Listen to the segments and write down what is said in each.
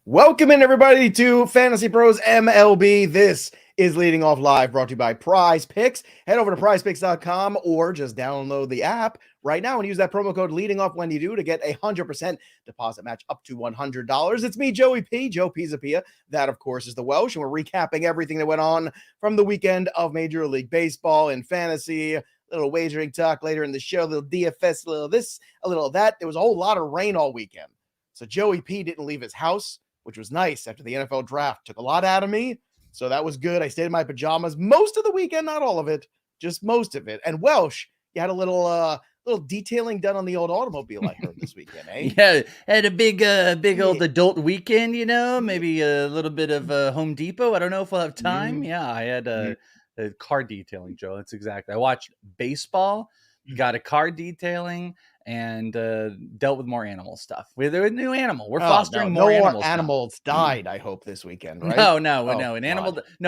Welcome in, everybody, to Fantasy Pros MLB. This is Leading Off Live, brought to you by PrizePicks. Head over to PrizePicks.com or just download the app right now and use that promo code Leading Off when you do to get a 100% deposit match up to $100. It's me, Joey P, Joe Pizzapia. That, of course, is the Welsh, and we're recapping everything that went on from the weekend of Major League Baseball and fantasy. A little wagering talk later in the show, a little DFS, a little this, a little that. There was a whole lot of rain all weekend, so Joey P didn't leave his house, which was nice after the NFL draft. Took a lot out of me, so that was good. I stayed in my pajamas most of the weekend, not all of it, just most of it. And Welsh, you had a little detailing done on the old automobile, I heard, this weekend, eh? Yeah, had a big old adult weekend, maybe a little bit of Home Depot. I don't know if we'll have time. Yeah, I had a car detailing, Joe. That's exactly. I watched baseball, got a car detailing, and dealt with more animal stuff. We're a new animal. We're fostering more animals died, I hope, this weekend, right? No.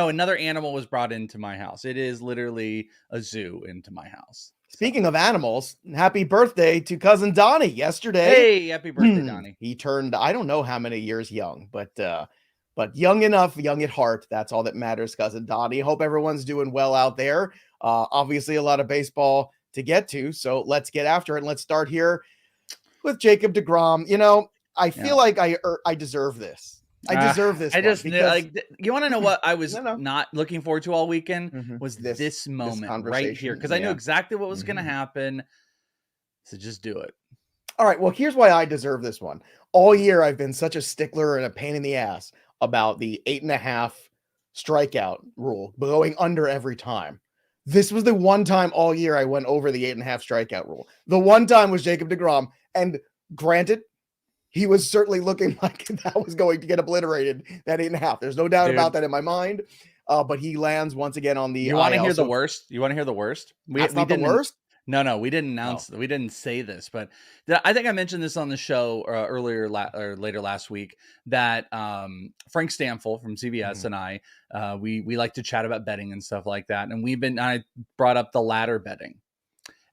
Another animal was brought into my house. It is literally a zoo into my house. Speaking of animals, happy birthday to cousin Donnie yesterday. Hey, happy birthday, Donnie. He turned, I don't know how many years young, but young enough, young at heart. That's all that matters, cousin Donnie. Hope everyone's doing well out there. Obviously, a lot of baseball to get to, so let's get after it. And let's start here with Jacob deGrom. I feel like I deserve this. I deserve this. I just you want to know what I was not looking forward to all weekend was this moment right here, because I knew exactly what was going to happen. So just do it. All right. Well, here's why I deserve this one. All year I've been such a stickler and a pain in the ass about the 8.5 strikeout rule, going under every time. This was the one time all year I went over the 8.5 strikeout rule. The one time was Jacob deGrom, and granted, he was certainly looking like that was going to get obliterated, that 8.5. There's no doubt about that in my mind. But he lands once again on the You want to hear the worst? You want to hear the worst? That's not the worst? No, we didn't announce. We didn't say this, but I think I mentioned this on the show later last week that Frank Stanfill from CBS and I, we like to chat about betting and stuff like that. And I brought up the ladder betting,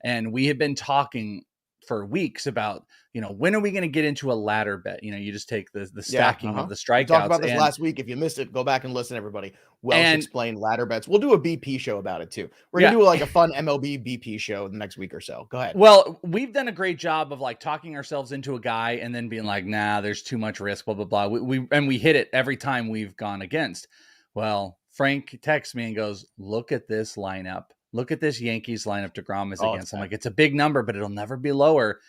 and we had been talking for weeks about, when are we going to get into a ladder bet? You just take the stacking of the strikeouts. We talked about this last week. If you missed it, go back and listen, everybody. Welsh explained ladder bets. We'll do a BP show about it too. We're going to do like a fun MLB BP show the next week or so. Go ahead. Well, we've done a great job of like talking ourselves into a guy and then being like, nah, there's too much risk, blah, blah, blah. We hit it every time we've gone against. Well, Frank texts me and goes, look at this lineup. Look at this Yankees lineup deGrom is against. I'm like, it's a big number, but it'll never be lower.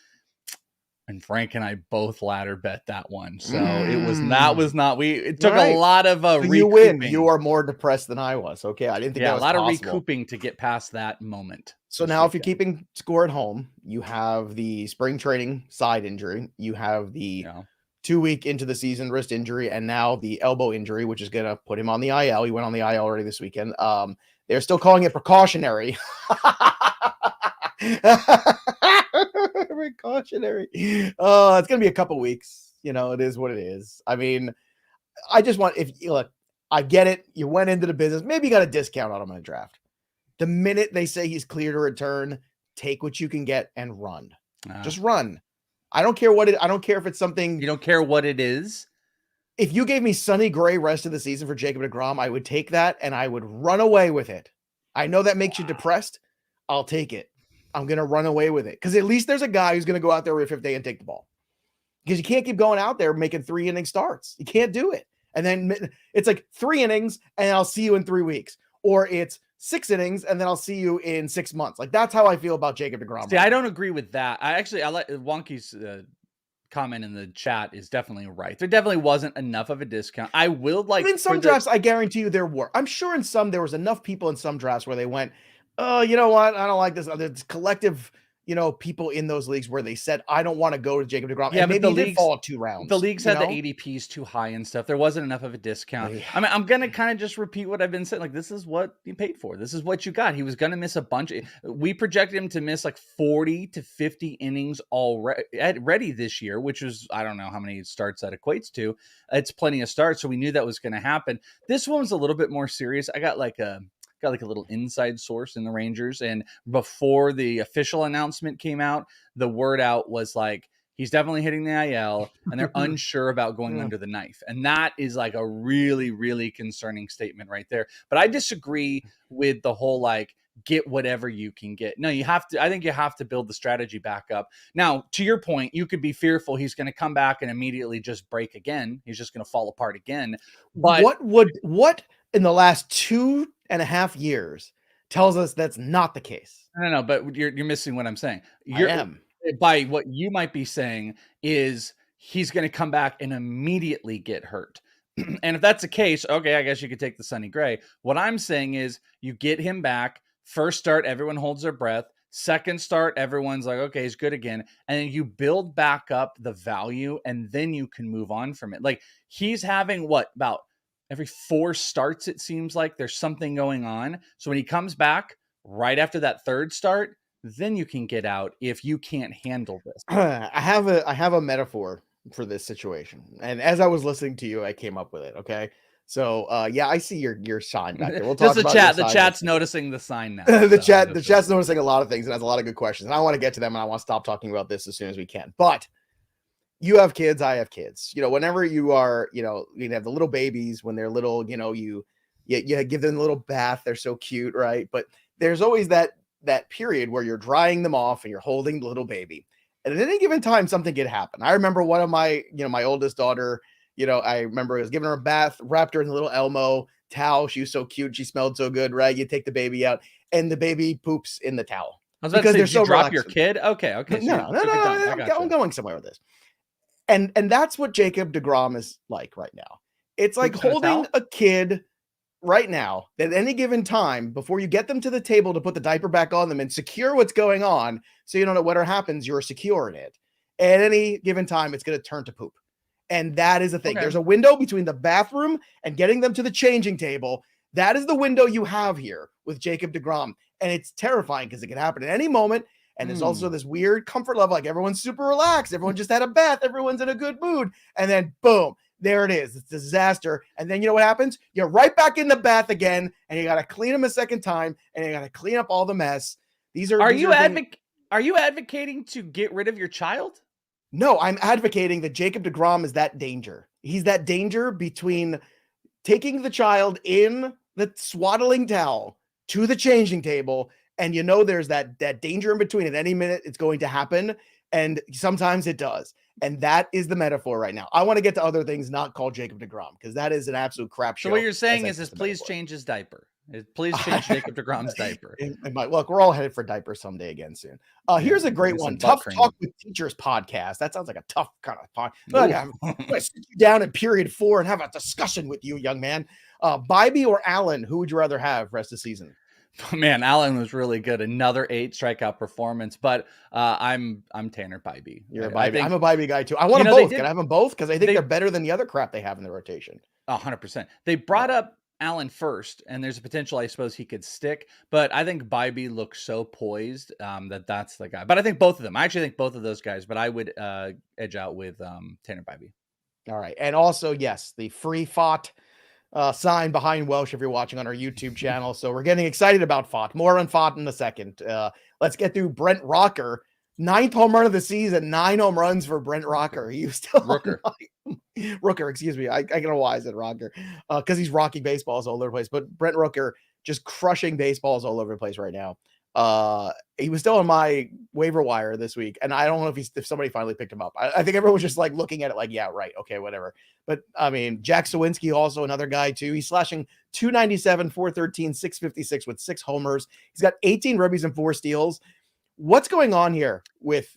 And Frank and I both ladder bet that one. So it took a lot of recouping. You win. You are more depressed than I was. Okay. I didn't think that was possible. A lot of recouping to get past that moment. So now if you're keeping score at home, you have the spring training side injury. You have the 2 week into the season wrist injury, and now the elbow injury, which is going to put him on the IL. He went on the IL already this weekend. They're still calling it precautionary. Precautionary. It's going to be a couple weeks. It is what it is. I mean, I just want, I get it. You went into the business. Maybe you got a discount on him in the draft. The minute they say he's clear to return, take what you can get and run. Just run. I don't care I don't care if it's something. You don't care what it is. If you gave me Sonny Gray rest of the season for Jacob deGrom, I would take that and I would run away with it. I know that makes you depressed. I'll take it. I'm going to run away with it because at least there's a guy who's going to go out there every fifth day and take the ball, because you can't keep going out there making 3 inning starts. You can't do it. And then it's like 3 innings and I'll see you in 3 weeks, or it's 6 innings and then I'll see you in 6 months. Like, that's how I feel about Jacob deGrom. See, I don't agree with that. I like Wonky's comment in the chat is definitely right. There definitely wasn't enough of a discount. In some drafts, I guarantee you there were. I'm sure in some, there was enough people in some drafts where they went, oh, you know what? I don't like this. There's collective, people in those leagues where they said, I don't want to go to Jacob deGrom. Yeah, and maybe he did fall 2 rounds. The leagues had the ADPs too high and stuff. There wasn't enough of a discount. Yeah. I mean, I'm going to kind of just repeat what I've been saying. Like, this is what you paid for. This is what you got. He was going to miss a bunch. We projected him to miss like 40 to 50 innings already this year, which was, I don't know how many starts that equates to. It's plenty of starts. So we knew that was going to happen. This one was a little bit more serious. I got like a little inside source in the Rangers, and before the official announcement came out, the word out was like, He's definitely hitting the IL, and they're unsure about going under the knife. And that is like a really, really concerning statement right there. But I disagree with the whole like, get whatever you can get. No, you have to. I think you have to build the strategy back up. Now, to your point, you could be fearful he's going to come back and immediately just break again. He's just going to fall apart again. But what in the last 2.5 years tells us that's not the case? No, but you're missing what I'm saying. I am. By what you might be saying is he's going to come back and immediately get hurt. And if that's the case, okay, I guess you could take the Sonny Gray. What I'm saying is you get him back. First start, everyone holds their breath. Second start, everyone's like, okay, he's good again. And then you build back up the value, and then you can move on from it. Like he's having about every 4 starts, it seems like there's something going on. So when he comes back right after that third start, then you can get out if you can't handle this. I have a metaphor for this situation. And as I was listening to you, I came up with it. Okay. So yeah, I see your sign back there. We'll talk about chat. The chat's noticing the sign now. the chat's noticing a lot of things and has a lot of good questions. And I want to get to them, and I want to stop talking about this as soon as we can. But you have kids, I have kids. Whenever you are, you have the little babies when they're little, you give them a little bath. They're so cute, right? But there's always that period where you're drying them off and you're holding the little baby. And at any given time, something could happen. I remember one of my, my oldest daughter, I remember I was giving her a bath, wrapped her in a little Elmo towel. She was so cute. She smelled so good, right? You take the baby out and the baby poops in the towel. I was about to say, did you drop your kid? Okay. So no. I'm going somewhere with this. And that's what Jacob deGrom is like right now. It's like holding a kid right now at any given time before you get them to the table to put the diaper back on them and secure what's going on. So you don't know whatever happens, you're secure in it. At any given time, it's going to turn to poop. And that is the thing. Okay. There's a window between the bathroom and getting them to the changing table. That is the window you have here with Jacob deGrom. And it's terrifying because it can happen at any moment. And there's also this weird comfort level. Like everyone's super relaxed. Everyone just had a bath. Everyone's in a good mood. And then boom, there it is. It's a disaster. And then you know what happens? You're right back in the bath again. And you got to clean them a second time. And you got to clean up all the mess. Are you advocating to get rid of your child? No, I'm advocating that Jacob deGrom is that danger. He's that danger between taking the child in the swaddling towel to the changing table. And there's that danger in between. At any minute, it's going to happen. And sometimes it does. And that is the metaphor right now. I want to get to other things not called Jacob deGrom, because that is an absolute crap show. So what you're saying is please change his diaper. Please change Jacob deGrom's diaper. Look, we're all headed for diapers someday again soon. Here's a great one. Tough Talk with Teachers podcast. That sounds like a tough kind of podcast. I'm going to sit you down in period 4 and have a discussion with you, young man. Bibee or Allen, who would you rather have rest of the season? Man, Allen was really good. Another 8 strikeout performance, but I'm Tanner Bibee. You're a Bibee. I'm a Bibee guy too. I want them both. Can I have them both? Because I think they're better than the other crap they have in the rotation. 100%. They brought up Allen first, and there's a potential, I suppose, he could stick. But I think Bibee looks so poised that's the guy. But I think both of them. I actually think both of those guys. But I would edge out with Tanner Bibee. All right, and also yes, the free FOT sign behind Welsh if you're watching on our YouTube channel. So we're getting excited about FOT. More on FOT in a second. Let's get through Brent Rocker. 9th home run of the season. 9 home runs for Brent Rocker. He was still Rooker, excuse me. I don't know why I said Rocker. Because he's rocking baseballs all over the place. But Brent Rooker just crushing baseballs all over the place right now. He was still on my waiver wire this week, and I don't know if somebody finally picked him up. I think everyone was just like looking at it like, yeah, right, okay, whatever. But I mean, Jack Suwinski, also another guy too. He's slashing 297, 413, 656 with 6 homers. He's got 18 ribbies and 4 steals. What's going on here with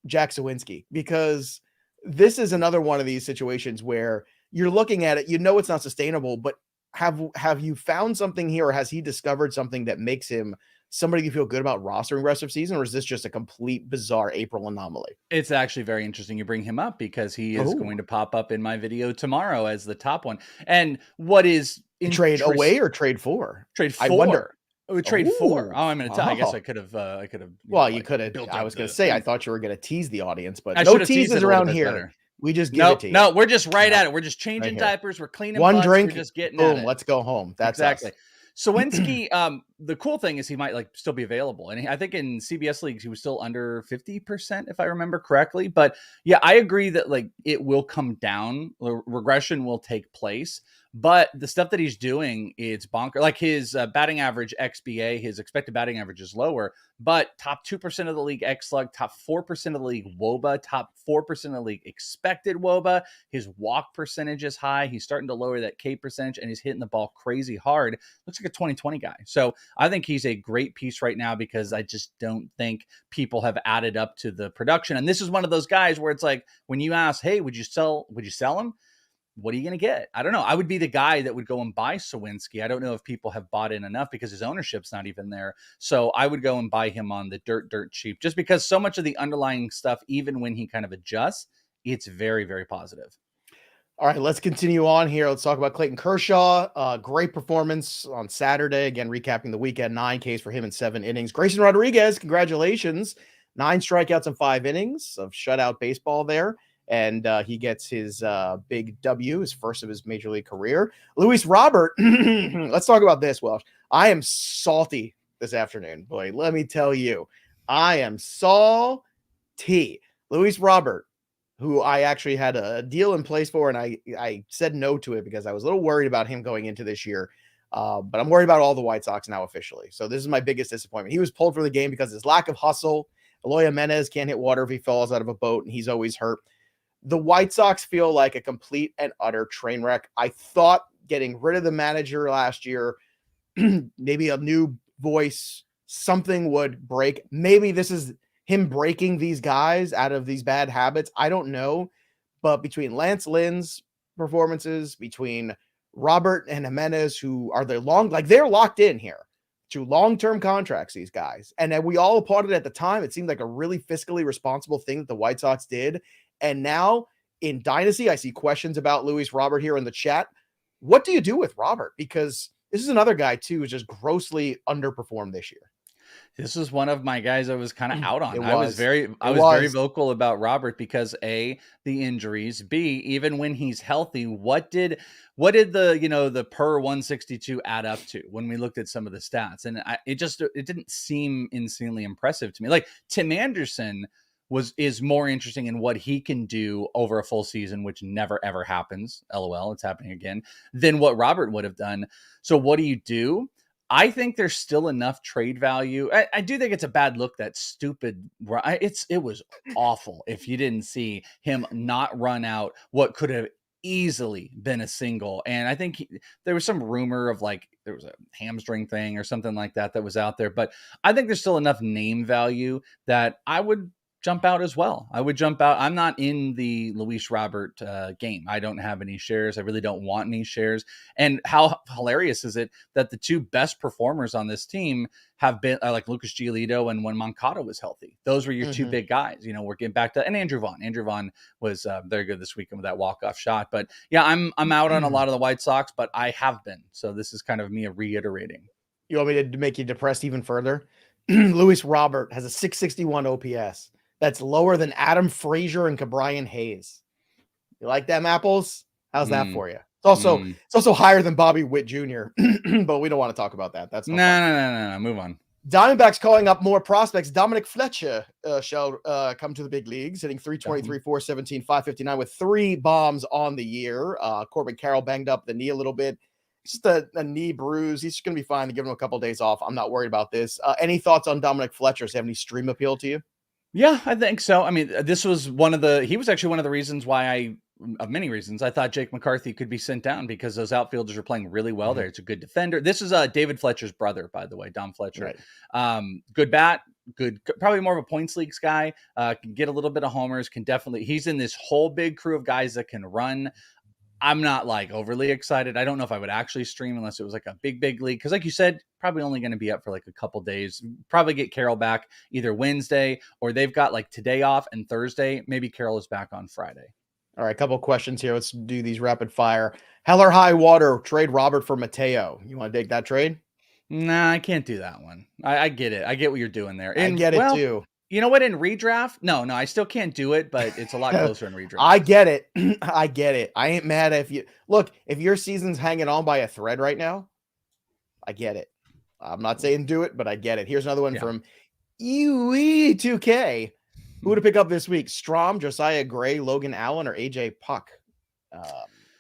Jack Suwinski? Because this is another one of these situations where you're looking at it, it's not sustainable, but have you found something here, or has he discovered something that makes him somebody you feel good about rostering rest of season, or is this just a complete bizarre April anomaly? It's actually very interesting you bring him up, because he is going to pop up in my video tomorrow as the top one. And what is trade away or trade for? Trade for. I wonder. Trade for. Oh, I'm going to tell. I guess I could have. Well, you could have. I was going to say, I thought you were going to tease the audience, but no teases around here. Better. We just give it to you. No, we're just right at it. We're just changing diapers. We're cleaning one butts, drink. We're just getting boom. at it. Let's go home. That's exactly. Us. Suwinski, the cool thing is he might like still be available. And I think in CBS leagues, he was still under 50%, if I remember correctly. But yeah, I agree that like it will come down. Regression will take place. But the stuff that he's doing, it's bonker. Like his batting average XBA, his expected batting average is lower, but top 2% of the league xSlug, top 4% of the league WOBA, top 4% of the league expected WOBA. His walk percentage is high. He's starting to lower that K percentage, and he's hitting the ball crazy hard. Looks like a 2020 guy. So I think he's a great piece right now because I just don't think people have added up to the production. And this is one of those guys where it's like when you ask, hey, would you sell him? What are you going to get? I don't know. I would be the guy that would go and buy Suwinski. I don't know if people have bought in enough because his ownership's not even there. So I would go and buy him on the dirt cheap, just because so much of the underlying stuff, even when he kind of adjusts, it's very, very positive. All right, let's continue on here. Let's talk about Clayton Kershaw. Great performance on Saturday. Again, recapping the weekend, 9 Ks for him in 7 innings. Grayson Rodriguez, congratulations. 9 strikeouts in 5 innings of shutout baseball there. And he gets his big W, his first of his major league career. Luis Robert, let's talk about this, Welsh. I am salty this afternoon, boy. Let me tell you, I am salty. Luis Robert, who I actually had a deal in place for, and I said no to it because I was a little worried about him going into this year. But I'm worried about all the White Sox now officially. So this is my biggest disappointment. He was pulled for the game because of his lack of hustle. Eloy Jimenez can't hit water if he falls out of a boat, and he's always hurt. The White Sox feel like a complete and utter train wreck. I thought getting rid of the manager last year, maybe a new voice, something would break. Maybe this is him breaking these guys out of these bad habits. I don't know. But between Lance Lynn's performances, between Robert and Jimenez, who are they're locked in here to long-term contracts, these guys. And we all applauded at the time. It seemed like a really fiscally responsible thing that the White Sox did. And now in Dynasty, I see questions about Luis Robert here in the chat. What do you do with Robert? Because this is another guy, too, who's just grossly underperformed this year. This is one of my guys I was kind of out on. I was very vocal about Robert because A, the injuries, B, even when he's healthy, what did the per 162 add up to when we looked at some of the stats? And it didn't seem insanely impressive to me. Like Tim Anderson is more interesting in what he can do over a full season, which never ever happens. LOL, it's happening again, than what Robert would have done. So what do? I think there's still enough trade value. I do think it's a bad look, that stupid. It was awful if you didn't see him not run out what could have easily been a single. And I think there was some rumor of like there was a hamstring thing or something like that was out there. But I think there's still enough name value that I would jump out as well. I would jump out. I'm not in the Luis Robert game. I don't have any shares. I really don't want any shares. And how hilarious is it that the 2 best performers on this team have been like Lucas Giolito and when Moncada was healthy. Those were your 2 big guys. We're getting back to, and Andrew Vaughn. Andrew Vaughn was very good this weekend with that walk-off shot. But yeah, I'm out on a lot of the White Sox, but I have been. So this is kind of me reiterating. You want me to make you depressed even further? Luis Robert has a 661 OPS. That's lower than Adam Frazier and Cabrian Hayes. You like them apples? How's that for you? It's also higher than Bobby Witt Jr., but we don't want to talk about that. That's no. Move on. Diamondbacks calling up more prospects. Dominic Fletcher shall come to the big leagues, hitting 323, 417, 559 with 3 bombs on the year. Corbin Carroll banged up the knee a little bit. Just a knee bruise. He's going to be fine to give him a couple of days off. I'm not worried about this. Any thoughts on Dominic Fletcher? Does he have any stream appeal to you? Yeah, I think so. I mean, this was he was actually one of the reasons why of many reasons, I thought Jake McCarthy could be sent down because those outfilders are playing really well there. It's a good defender. This is David Fletcher's brother, by the way, Dom Fletcher. Right. Good bat, probably more of a points leagues guy, can get a little bit of homers, he's in this whole big crew of guys that can run. I'm not like overly excited. I don't know if I would actually stream unless it was like a big league. Cause like you said, probably only going to be up for like a couple days, probably get Carroll back either Wednesday or they've got like today off and Thursday. Maybe Carroll is back on Friday. All right. A couple of questions here. Let's do these rapid fire. Hell or high water, trade Robert for Mateo. You want to take that trade? Nah, I can't do that one. I get it. I get what you're doing there. And I get it too. You know what? In redraft, no, I still can't do it, but it's a lot closer in redraft. I get it. I get it. I ain't mad if your season's hanging on by a thread right now. I get it. I'm not saying do it, but I get it. Here's another one Yeah. from UE2K. Who to pick up this week? Strom, Josiah Gray, Logan Allen, or AJ Puck?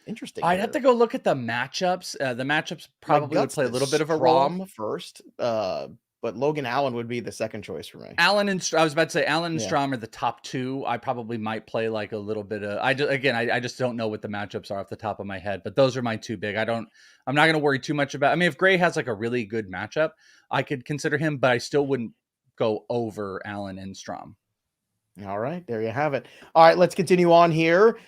Interesting. I'd have to go look at the matchups. The matchups probably would play a little bit of a role. Strom first, but Logan Allen would be the second choice for me. Allen and I was about to say Allen and Strom are the top two. I probably might play like a little bit of. I just don't know what the matchups are off the top of my head. But those are my two big. I'm not going to worry too much about. I mean, if Gray has like a really good matchup, I could consider him, but I still wouldn't go over Allen and Strom. All right, there you have it. All right, let's continue on here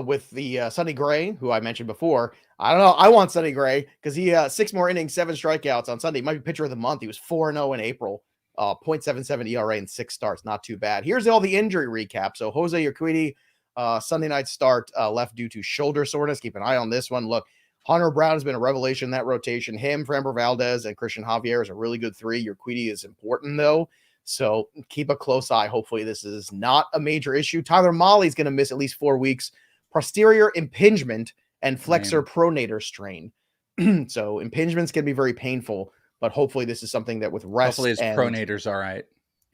with the Sonny Gray, who I mentioned before. I don't know. I want Sonny Gray because he 6 more innings, 7 strikeouts on Sunday. He might be pitcher of the month. He was 4-0 in April. 0.77 ERA in 6 starts. Not too bad. Here's all the injury recap. So Jose Urquidy, Sunday night start left due to shoulder soreness. Keep an eye on this one. Look, Hunter Brown has been a revelation in that rotation. Him, Framber Valdez, and Christian Javier is a really good 3. Urquidy is important, though. So keep a close eye. Hopefully this is not a major issue. Tyler Molly's going to miss at least 4 weeks. Posterior impingement and flexor pronator strain. So impingements can be very painful, but hopefully this is something that with rest. Hopefully his pronator's all right.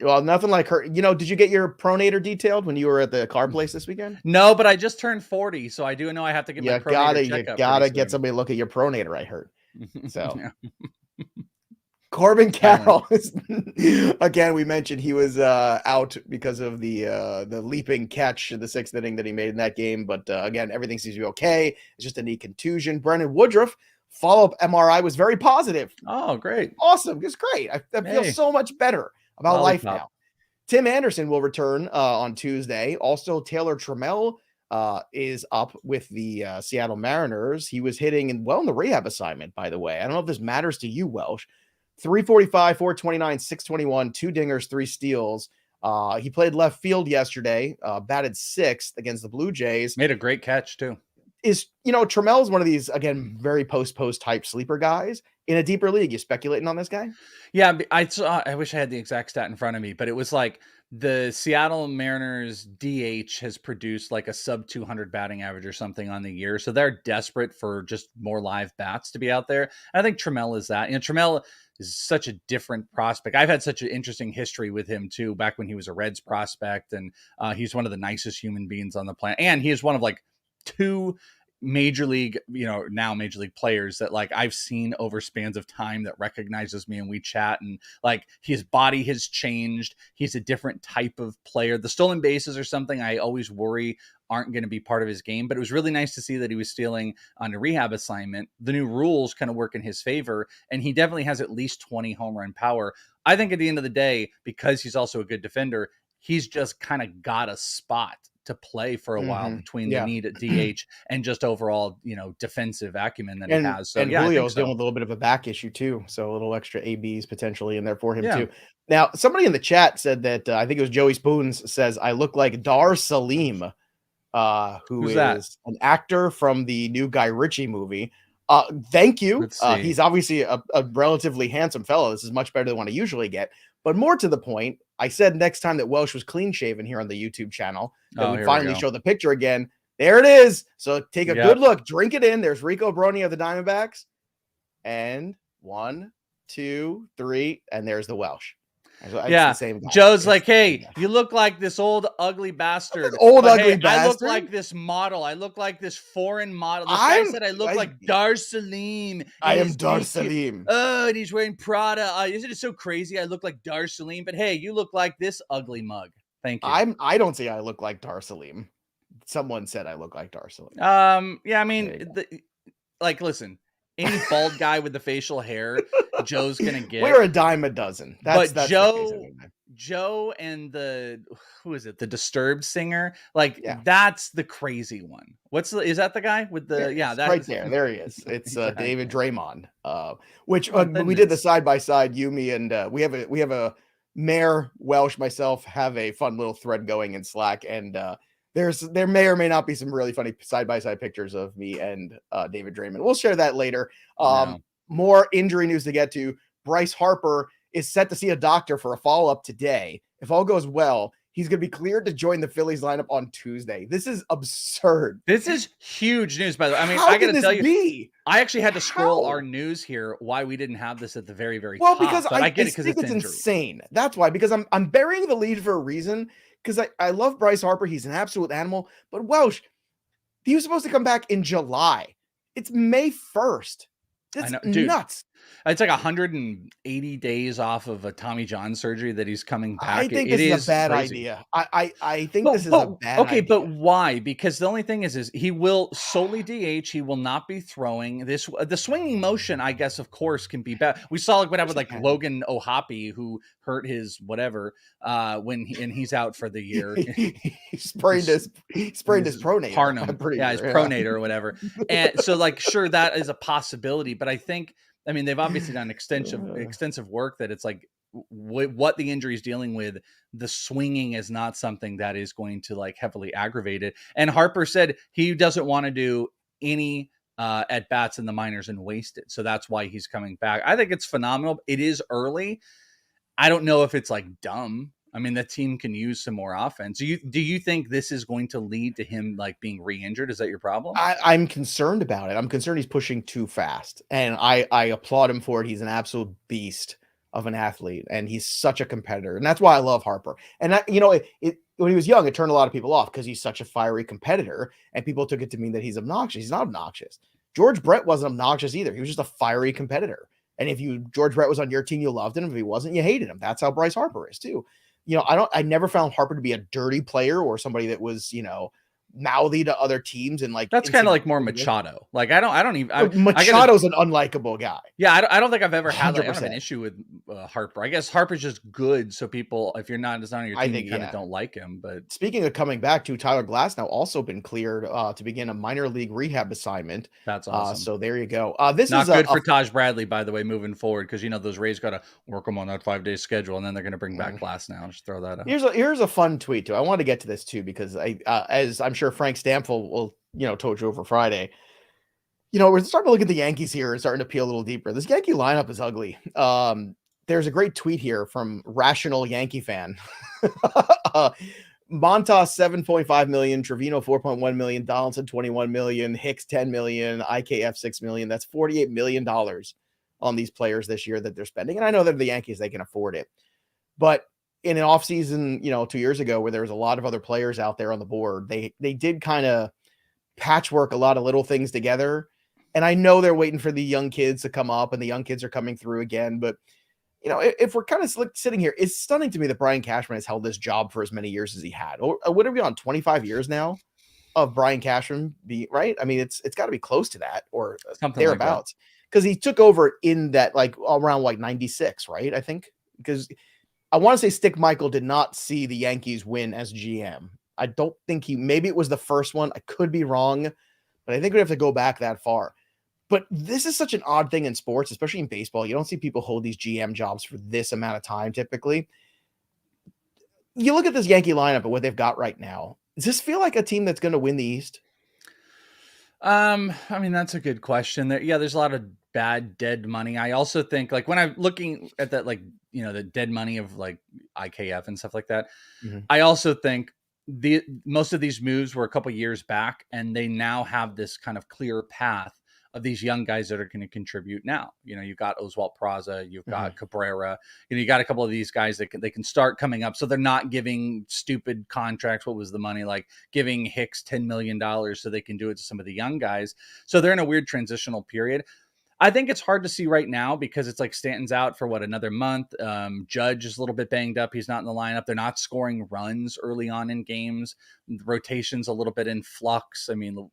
Well, nothing like her. You know, did you get your pronator detailed when you were at the car place this weekend? No, but I just turned 40, so I do know I have to get my pronator checkup. You gotta get somebody to look at your pronator, I heard. So Corbin Carroll is again. We mentioned he was out because of the leaping catch in the 6th inning that he made in that game. But again, everything seems to be okay. It's just a knee contusion. Brendan Woodruff follow-up MRI was very positive. Oh, great! Awesome, just great. I feel so much better about life now. Tim Anderson will return on Tuesday. Also, Taylor Trammell is up with the Seattle Mariners. He was hitting in the rehab assignment, by the way. I don't know if this matters to you, Welsh. 345, 429, 621, 2 dingers, 3 steals. He played left field yesterday, batted 6th against the Blue Jays. Made a great catch, too. Trammell is one of these, again, very post type sleeper guys. In a deeper league, you speculating on this guy? Yeah, I wish I had the exact stat in front of me, but it was like the Seattle Mariners DH has produced like a sub 200 batting average or something on the year. So they're desperate for just more live bats to be out there. And I think Trammell is that. Trammell is such a different prospect. I've had such an interesting history with him too, back when he was a Reds prospect, and he's one of the nicest human beings on the planet. And he is one of like 2 major league, now major league players that like I've seen over spans of time that recognizes me and we chat, and like his body has changed. He's a different type of player. The stolen bases are something I always worry aren't going to be part of his game, but it was really nice to see that he was stealing on a rehab assignment. The new rules kind of work in his favor, and he definitely has at least 20 home run power. I think at the end of the day, because he's also a good defender, he's just kind of got a spot to play for a while between the need at DH and just overall, defensive acumen that he has. So, Julio's dealing with a little bit of a back issue too. So a little extra ABs potentially in there for him too. Now, somebody in the chat said that, I think it was Joey Spoons, says, I look like Dar Salim, who's an actor from the new Guy Ritchie movie. Thank you. He's obviously a relatively handsome fellow. This is much better than what I usually get. But more to the point, I said next time that Welsh was clean shaven here on the YouTube channel, that we'd finally show the picture again. There it is. So take a good look. Drink it in. There's Rico Brony of the Diamondbacks. And 1, 2, 3. And there's the Welsh. It's the same guy. Joe's like, hey, you look like this old ugly bastard. Bastard. I look like this model. I look like this foreign model. This guy said I look like Dar Salim. I am Dar Salim. Oh, and he's wearing Prada. Isn't it so crazy? I look like Dar Salim. But hey, you look like this ugly mug. Thank you. I don't say I look like Dar Salim. Someone said I look like Dar Salim. Yeah, I mean, listen. Any bald guy with the facial hair, Joe's gonna get. We're a dime a dozen. That's Joe and who is it? The Disturbed singer. That's the crazy one. Is that the guy with the? That's right there. There he is. It's David Draymond. Which we did the side by side. Yumi and we have a Mayor Welsh, myself have a fun little thread going in Slack, and there may or may not be some really funny side-by-side pictures of me and David Draymond. We'll share that later. More injury news to get to. Bryce Harper is set to see a doctor for a follow-up today. If all goes well, He's going to be cleared to join the Phillies lineup on Tuesday. This is absurd. This is huge news, by the way. I mean, How I got can to tell this you, be? I actually had to scroll How? our news here why we didn't have this at the very, very Well, top. because But I get it I because think it's it's injury. insane. That's why, because I'm burying the lead for a reason, because I love Bryce Harper. He's an absolute animal. But Welsh, he was supposed to come back in July. It's May 1st. I That's know, dude. nuts. It's like 180 days off of a Tommy John surgery that he's coming back. I think it this is a bad crazy. idea. I think this is a bad okay, idea. but why? Because the only thing is he will solely DH. He will not be throwing this. The swinging motion, I guess, of course, can be bad. We saw like what happened with like Logan Ohapi, who hurt his whatever and he's out for the year. he sprained his pronator. Parnum, his pronator or whatever. And so, like, sure, that is a possibility, but I think. I mean, they've obviously done extensive work that it's like what the injury is dealing with. The swinging is not something that is going to like heavily aggravate it. And Harper said he doesn't want to do any at bats in the minors and waste it. So that's why he's coming back. I think it's phenomenal. It is early. I don't know if it's like dumb. I mean, the team can use some more offense. Do you think this is going to lead to him like being re-injured? Is that your problem? I'm concerned about it. I'm concerned he's pushing too fast, and I applaud him for it. He's an absolute beast of an athlete, and he's such a competitor, and that's why I love Harper. And when he was young, it turned a lot of people off because he's such a fiery competitor, and people took it to mean that he's obnoxious. He's not obnoxious. George Brett wasn't obnoxious either. He was just a fiery competitor. And if George Brett was on your team, you loved him. If he wasn't, you hated him. That's how Bryce Harper is too. I never found Harper to be a dirty player or somebody that was, mouthy to other teams and like that's kind of like more Machado. Like I don't even Machado's an unlikable guy. Yeah, I don't think I've ever had I don't have an issue with Harper. I guess Harper's just good, so people, if you're not on your team, you kind of don't like him. But speaking of coming back, Tyler Glasnow also been cleared to begin a minor league rehab assignment. That's awesome. So there you go. This not is good for Taj Bradley, by the way, moving forward, because those Rays got to work him on that 5-day schedule, and then they're going to bring back Glasnow. Just throw that out. Here's a fun tweet too. I want to get to this too because as I'm sure Frank Stamfel will told you over Friday. We're starting to look at the Yankees here and starting to peel a little deeper. This Yankee lineup is ugly. There's a great tweet here from Rational Yankee Fan. Montas 7.5 million, Trevino 4.1 million, Donaldson 21 million, Hicks 10 million, IKF 6 million. That's $48 million on these players this year that they're spending. And I know that the Yankees, they can afford it. But in an offseason, 2 years ago, where there was a lot of other players out there on the board, they did kind of patchwork a lot of little things together. And I know they're waiting for the young kids to come up, and the young kids are coming through again. But, if we're kind of sitting here, it's stunning to me that Brian Cashman has held this job for as many years as he had. Or what are we on, 25 years now of Brian Cashman right? I mean, it's got to be close to that or something thereabouts. Because he took over in that, like, around like 96, right? I think. Because I want to say Stick Michael did not see the Yankees win as GM. I don't think maybe it was the first one. I could be wrong, but I think we have to go back that far. But this is such an odd thing in sports, especially in baseball. You don't see people hold these GM jobs for this amount of time typically. You look at this Yankee lineup and what they've got right now. Does this feel like a team that's going to win the East? I mean, that's a good question. There's a lot of bad dead money. I also think, like, when I'm looking at that, like, the dead money of like IKF and stuff like that, I also think most of these moves were a couple years back, and they now have this kind of clear path of these young guys that are going to contribute now. You've got Oswalt Peraza, you've got Cabrera, you got a couple of these guys that they can start coming up. So they're not giving stupid contracts. What was the money? Like giving Hicks $10 million so they can do it to some of the young guys. So they're in a weird transitional period. I think it's hard to see right now because it's like Stanton's out for another month. Judge is a little bit banged up. He's not in the lineup. They're not scoring runs early on in games. The rotation's a little bit in flux. I mean,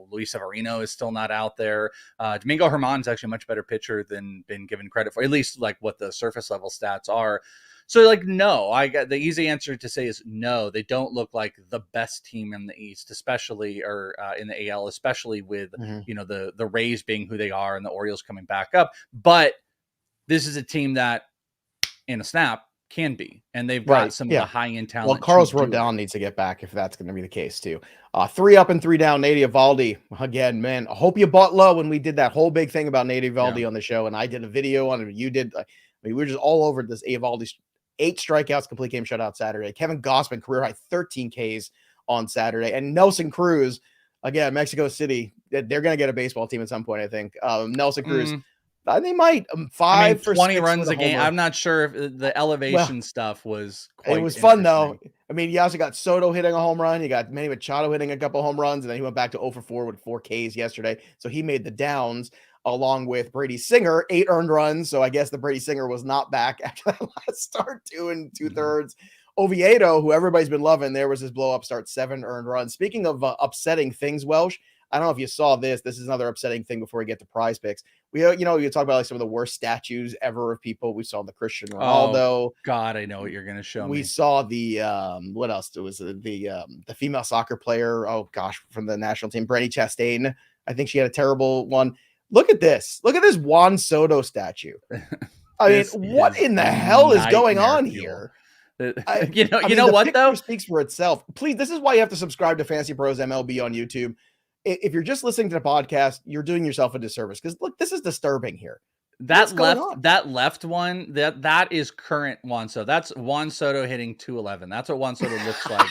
Luis Severino is still not out there. Domingo Germán's actually a much better pitcher than been given credit for, at least like what the surface level stats are. So, like, no, I got the easy answer to say is no. They don't look like the best team in the East, especially in the AL, especially with the Rays being who they are and the Orioles coming back up. But this is a team that, in a snap, can be, and they've got some of the high-end talent. Well, Carlos Rodon needs to get back if that's going to be the case too. 3 up and 3 down, Nate Eovaldi. Again, man, I hope you bought low when we did that whole big thing about Nate Eovaldi on the show, and I did a video on it. You did. We were just all over this Eovaldi 8 strikeouts, complete game shutout Saturday. Kevin Gausman, career high 13 Ks on Saturday. And Nelson Cruz, again, Mexico City, they're going to get a baseball team at some point, I think. Nelson Cruz, they might 5 for 20 6 runs with a game. I'm not sure if the elevation stuff was quite it was fun though. I mean, you also got Soto hitting a home run. You got Manny Machado hitting a couple home runs, and then he went back to 0 for 4 with 4 Ks yesterday. So he made the downs along with Brady Singer, 8 earned runs. So I guess the Brady Singer was not back after that last start, 2 2/3. Oviedo, who everybody's been loving, there was his blow up start, 7 earned runs. Speaking of upsetting things, Welsh, I don't know if you saw this. This is another upsetting thing before we get to prize picks. You talk about like some of the worst statues ever of people. We saw the Cristiano Ronaldo. Oh, God, I know what you're going to show me. We saw the, what else? There was the female soccer player. Oh gosh, from the national team, Brenny Chastain. I think she had a terrible one. Look at this. Look at this Juan Soto statue. I mean, what in the hell is going on here? You know what though? Speaks for itself. Please, this is why you have to subscribe to Fantasy Pros MLB on YouTube. If you're just listening to the podcast, you're doing yourself a disservice because look, this is disturbing here. That left one, that is current Juan Soto. That's Juan Soto hitting 211. That's what Juan Soto looks like.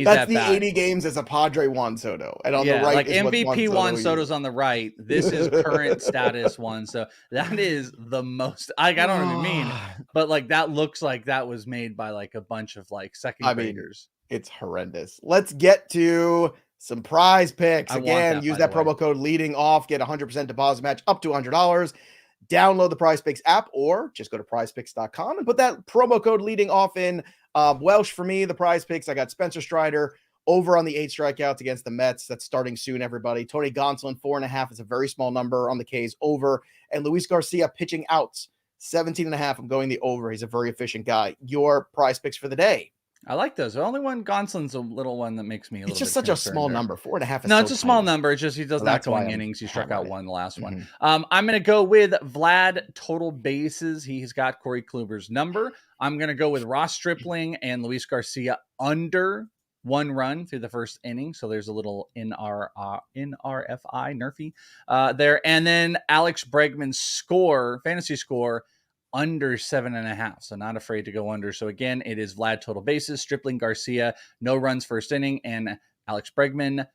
That's the 80 games as a Padre Juan Soto. And on the right, like MVP Juan Soto's on the right. This is current status Juan Soto. That is the most. I don't know what you mean, but like that looks like that was made by like a bunch of like second graders. It's horrendous. Let's get to some prize picks. Again, use that promo code leading off, get 100% deposit match up to $100. Download the PrizePicks app or just go to prizepicks.com and put that promo code leading off in. Welsh, for me, the PrizePicks, I got Spencer Strider over on the 8 strikeouts against the Mets. That's starting soon, everybody. Tony Gonsolin, 4.5 is a very small number on the K's over. And Luis Garcia pitching outs, 17.5. I'm going the over. He's a very efficient guy. Your PrizePicks for the day. I like those. The only one, Gonsolin's a little one that makes me a little bit. It's just such a small number. 4.5 is no, it's a small number. It's just he does not going innings. He struck out one the last one. I'm going to go with Vlad total bases. He's got Corey Kluber's number. I'm going to go with Ross Stripling and Luis Garcia under 1 run through the first inning. So there's a little NRFI nerfy there. And then Alex Bregman's fantasy score, under 7.5. So not afraid to go under. So again, it is Vlad total bases, Stripling, Garcia, no runs first inning, and Alex Bregman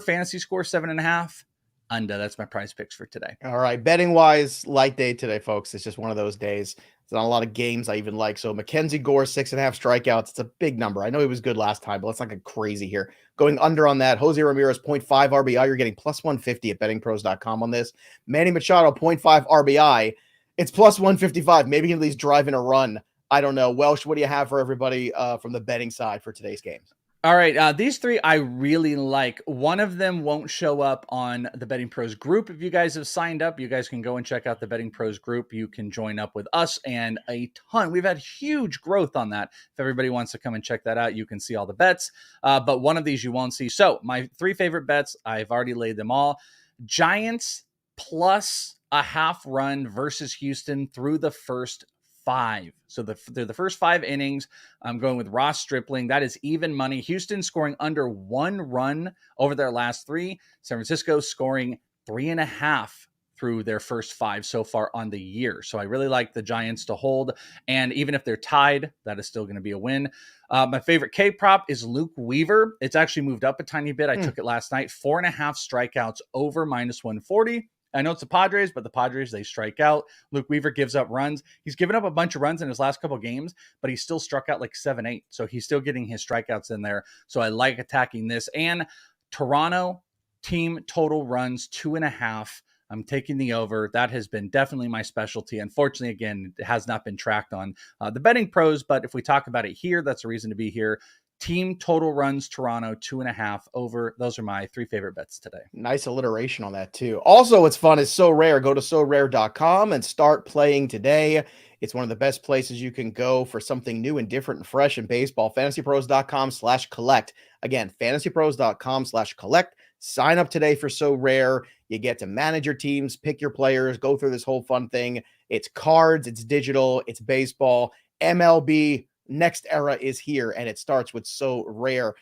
fantasy score 7.5 under. That's my prize picks for today. All right. Betting wise, light day today, folks. It's just one of those days. It's not a lot of games I even like. So Mackenzie Gore, 6.5 strikeouts. It's a big number. I know he was good last time, but let's not get crazy here. Going under on that. Jose Ramirez, 0.5 RBI. You're getting plus 150 at bettingpros.com on this. Manny Machado, 0.5 RBI. It's plus 155. Maybe he can at least drive in a run. I don't know. Welsh, what do you have for everybody from the betting side for today's games? All right. These 3 I really like. One of them won't show up on the Betting Pros group. If you guys have signed up, you guys can go and check out the Betting Pros group. You can join up with us and a ton. We've had huge growth on that. If everybody wants to come and check that out, you can see all the bets. But one of these you won't see. So my 3 favorite bets, I've already laid them all. Giants plus a half run versus Houston through the first 5. So they're the first 5 innings. I'm going with Ross Stripling. That is even money. Houston scoring under 1 run over their last 3. San Francisco scoring 3.5 through their first 5 so far on the year. So I really like the Giants to hold. And even if they're tied, that is still going to be a win. My favorite K prop is Luke Weaver. It's actually moved up a tiny bit. I took it last night. 4.5 strikeouts over minus 140. I know it's the Padres, but the Padres, they strike out. Luke Weaver gives up runs. He's given up a bunch of runs in his last couple of games, but he still struck out like 7-8. So he's still getting his strikeouts in there. So I like attacking this. And Toronto team total runs 2.5. I'm taking the over. That has been definitely my specialty. Unfortunately, again, it has not been tracked on the Betting Pros, but if we talk about it here, that's a reason to be here. Team total runs Toronto 2.5 over. Those are my 3 favorite bets today. Nice alliteration on that too. Also, what's fun is So Rare. Go to sorare.com and start playing today. It's one of the best places you can go for something new and different and fresh in baseball. FantasyPros.com/collect. Again, FantasyPros.com/collect. Sign up today for So Rare. You get to manage your teams, pick your players, go through this whole fun thing. It's cards, it's digital, it's baseball. MLB next era is here, and it starts with So Rare.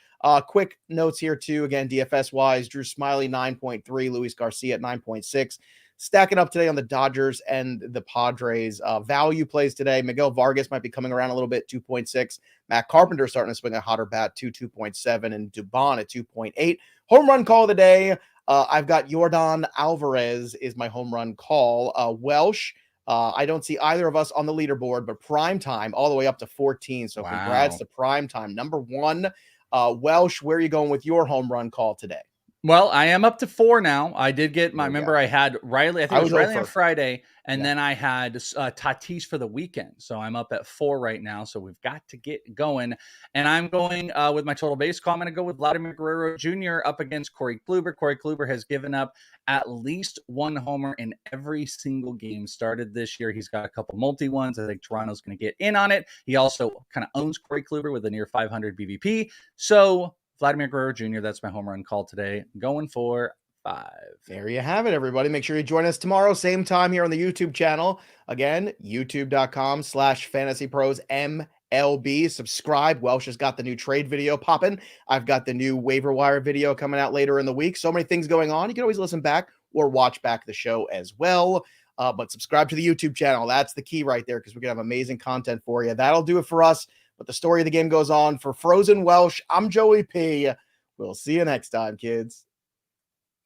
Quick notes here too. Again, DFS wise, Drew Smiley 9.3, Luis Garcia at 9.6, stacking up today on the Dodgers and the Padres. Value plays today. Miguel Vargas might be coming around a little bit, 2.6. Matt Carpenter starting to swing a hotter bat, 2.7, and Dubon at 2.8. Home run call of the day. I've got Yordan Alvarez is my home run call. Welsh, I don't see either of us on the leaderboard, but prime time all the way up to 14. So congrats to prime time. Number 1, Welsh, where are you going with your home run call today? Well, I am up to 4 now. I did get my, remember I had Riley, I think it was Riley on Friday, and then I had Tatis for the weekend. So I'm up at 4 right now. So we've got to get going. And I'm going with my total base call. I'm going to go with Vladimir Guerrero Jr. up against Corey Kluber. Corey Kluber has given up at least 1 homer in every single game started this year. He's got a couple multi-ones. I think Toronto's going to get in on it. He also kind of owns Corey Kluber with a near 500 BVP. So Vladimir Guerrero Jr., that's my home run call today. Going for 5. There you have it, everybody. Make sure you join us tomorrow, same time here on the YouTube channel. Again, youtube.com/FantasyPros MLB. Subscribe. Welsh has got the new trade video popping. I've got the new waiver wire video coming out later in the week. So many things going on. You can always listen back or watch back the show as well. But subscribe to the YouTube channel. That's the key right there, because we're going to have amazing content for you. That'll do it for us. But the story of the game goes on. For Frozen Welsh, I'm Joey P. We'll see you next time, kids.